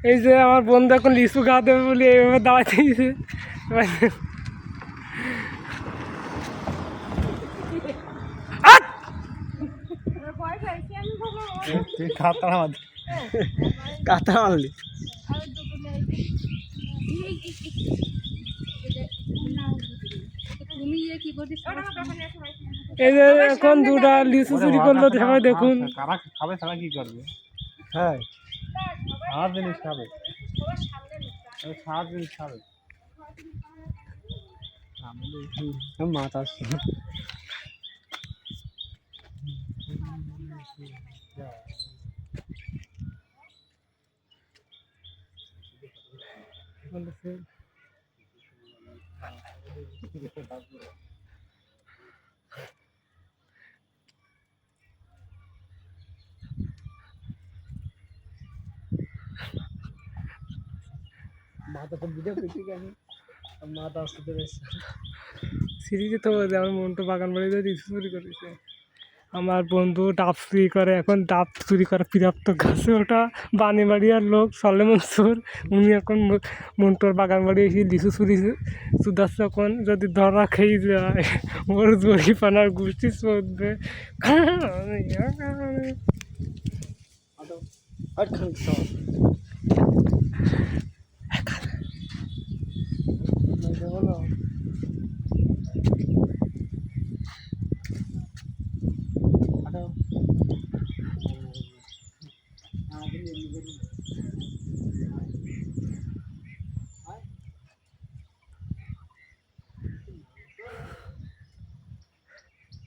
এই যে আমার বন্ধু এখন লিচু খাওয়া দেবে বলে এইভাবে দাঁড়াতে গেছে। কাতা মারলি এই যে এখন দুটা লিচু চুরি করলো, সবাই দেখুন। খাবে ছাড়া কি করবে? হ্যাঁ সারা জিনিস খাবে, সারা জিনিস খাবে। মাছ আসছে সিরিজে তো আমার মন্টু বাগান বাড়িতে লিচু চুরি করেছে। আমার বন্ধু ডাব চুরি করে, এখন ডাব চুরি করে প্রাপ্ত গাছে ওটা বানিবাড়িয়ার লোক সলেমন চোর, উনি এখন মন্টুর বাগান বাড়ি এসে লিচু চুরি চুদাচ্ছে। এখন যদি ধরা খেয়ে যায় ওর জরিপানার গোষ্ঠী চলবে।